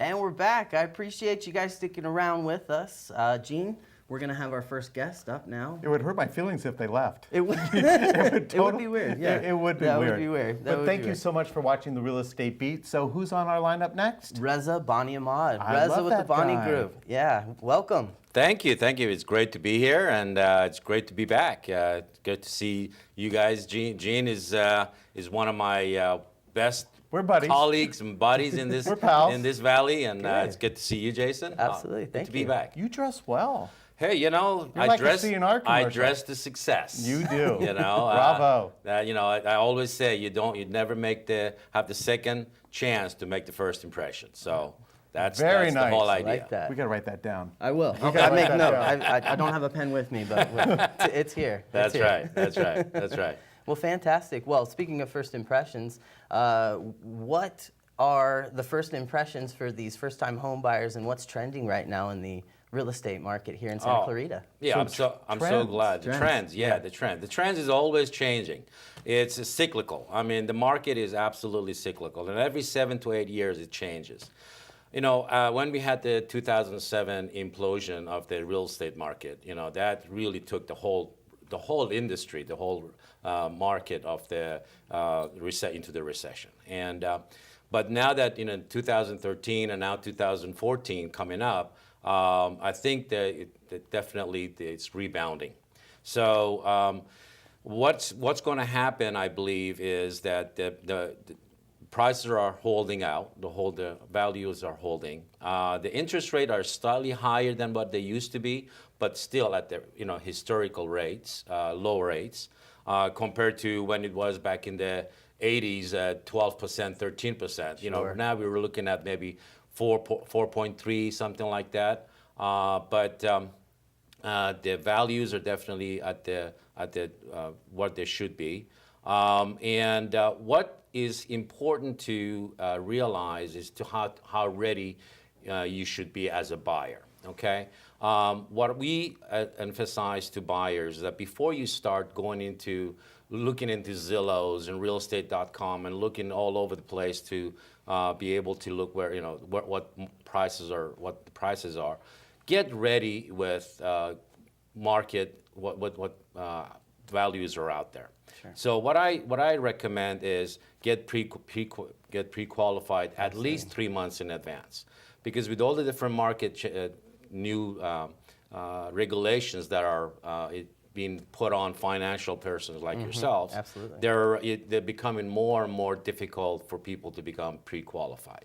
And we're back. I appreciate you guys sticking around with us. Gene, we're going to have our first guest up now. It would hurt my feelings if they left. It would, it would be weird, yeah. It would be that weird. Would be weird. But thank you so much for watching the Real Estate Beat. So who's on our lineup next? Reza Bani Ahmad. I Reza love with the that Bani guy. Group. Yeah, welcome. Thank you. It's great to be here, and it's great to be back. Good to see you guys. Gene is one of my best We're buddies. colleagues and buddies in this We're pals. in this valley, and Good. it's good to see you, Jason. Absolutely. Good Thank to be you. back. You dress well. Hey, You're I like a dress. CNR I commercial. dress to success. You do. Bravo. Bravo. I always say you'd never have the second chance to make the first impression. So that's Very the nice. whole I idea. like that. We got to write that down. I will. gotta I write make that note. down. I don't have a pen with me, but it's here. It's That's here. right. That's right. That's right. Well, fantastic. Well, speaking of first impressions, what are the first impressions for these first-time home buyers, and what's trending right now in the real estate market here in Santa Clarita? Yeah, So I'm so trends. glad. The trends, the trend. The trends is always changing. It's cyclical. I mean, the market is absolutely cyclical, and every 7 to 8 years it changes. When we had the 2007 implosion of the real estate market, that really took the whole industry, the whole market of the into the recession. And but now that 2013 and now 2014 coming up, I think that definitely it's rebounding. So what's going to happen, I believe, is that the prices are holding out. The values are holding. The interest rates are slightly higher than what they used to be, but still at the historical rates, low rates, compared to when it was back in the 80s at 12%, 13%. Sure. Now we were looking at maybe 4.3, something like that. But the values are definitely at the what they should be. And what is important to realize is how ready you should be as a buyer. Okay. What we emphasize to buyers is that before you start looking into Zillows and realestate.com and looking all over the place to be able to look where what the prices are, get ready with market what values are out there. Sure. So what I recommend is get pre-qualified at least 3 months in advance, because with all the different market new regulations that are being put on financial persons like yourselves, Absolutely. they're becoming more and more difficult for people to become pre-qualified.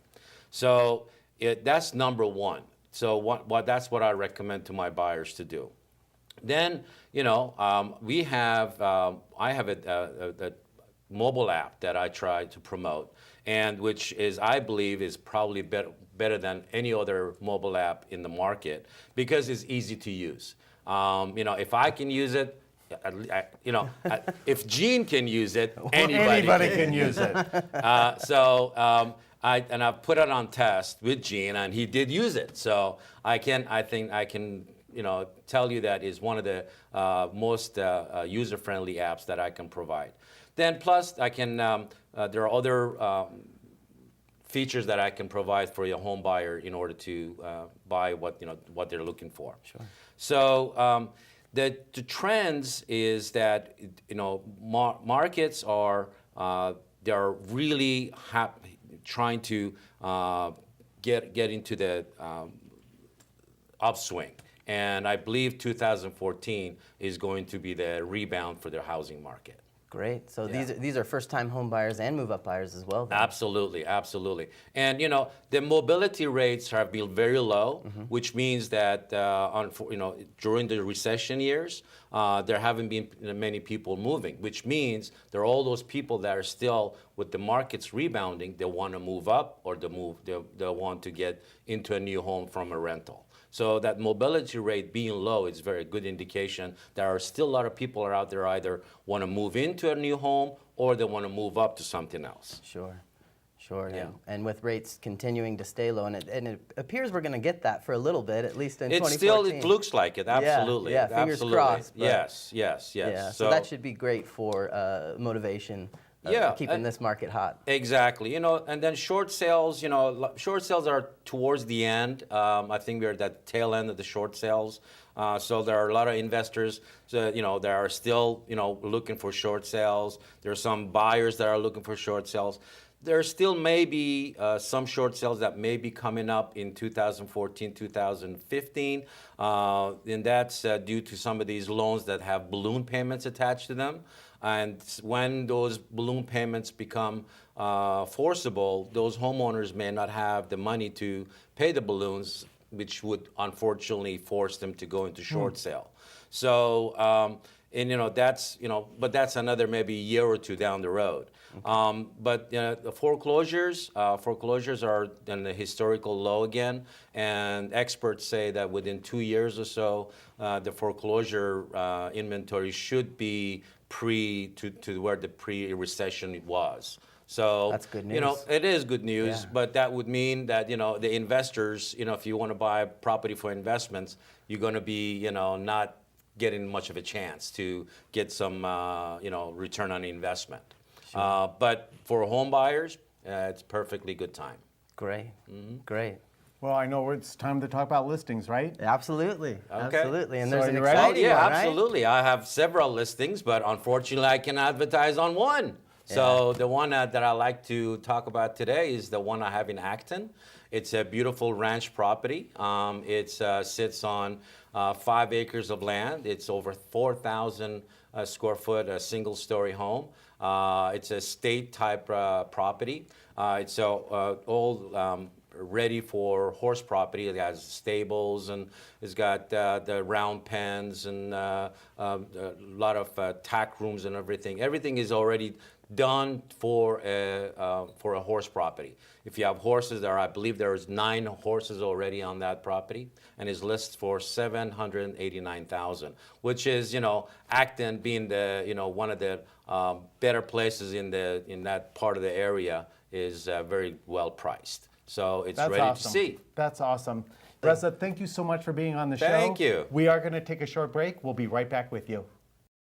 So that's number one. So that's what I recommend to my buyers to do. Then I have a mobile app that I try to promote, and which I believe is probably better than any other mobile app in the market, because it's easy to use. If I can use it, if Gene can use it, anybody can use it. I've put it on test with Gene, and he did use it. So I think I can tell you that is one of the most user-friendly apps that I can provide. Then plus I can there are other features that I can provide for your home buyer in order to buy what they're looking for. Sure. So the trends is that markets are they're really trying to get into the upswing, and I believe 2014 is going to be the rebound for the housing market. Great. So Yeah. these are first-time home buyers and move-up buyers as well, then. Absolutely, absolutely. And the mobility rates have been very low, which means that during the recession years, there haven't been many people moving, which means there are all those people that are still, with the markets rebounding, they want to move up, or they want to get into a new home from a rental. So that mobility rate being low is a very good indication there are still a lot of people are out there either want to move into a new home or they want to move up to something else. Sure. Sure, Yeah. and with rates continuing to stay low, and it appears we're going to get that for a little bit, at least in It 2014. looks like it, absolutely. Yeah, fingers absolutely. crossed, but- Yes. Yeah, so that should be great for motivation keeping this market hot. Exactly, and then short sales, short sales are towards the end. I think we're at that tail end of the short sales. So there are a lot of investors, that are still, looking for short sales. There are some buyers that are looking for short sales. There still may be some short sales that may be coming up in 2014, 2015, and that's due to some of these loans that have balloon payments attached to them. And when those balloon payments become forcible, those homeowners may not have the money to pay the balloons, which would unfortunately force them to go into short sale. So, but that's another maybe year or two down the road. But the foreclosures are in the historical low again, and experts say that within 2 years or so, the foreclosure inventory should be to where the pre-recession was. So that's good news. It is good news, Yeah. but that would mean that the investors, if you want to buy property for investments, you're going to be not getting much of a chance to get some return on investment. Sure. But for home buyers, it's perfectly good time. Great, great. Well, I know it's time to talk about listings, right? Absolutely, Okay. absolutely. And So there's are an you ready? exciting Yeah, one, right? absolutely. I have several listings, but unfortunately, I can advertise on one. So the one that I like to talk about today is the one I have in Acton. It's a beautiful ranch property. It sits on 5 acres of land. It's over 4,000 square foot, a single-story home. It's a state-type property. It's all ready for horse property. It has stables, and it's got the round pens and a lot of tack rooms and everything. Everything is already done for a horse property. If you have horses there, I believe there is 9 horses already on that property, and is listed for $789,000, which is Acton being the one of the better places in that part of the area is very well priced. So it's That's ready awesome. to see. That's awesome. Reza, thank you so much for being on the show. Thank you. We are going to take a short break. We'll be right back with you.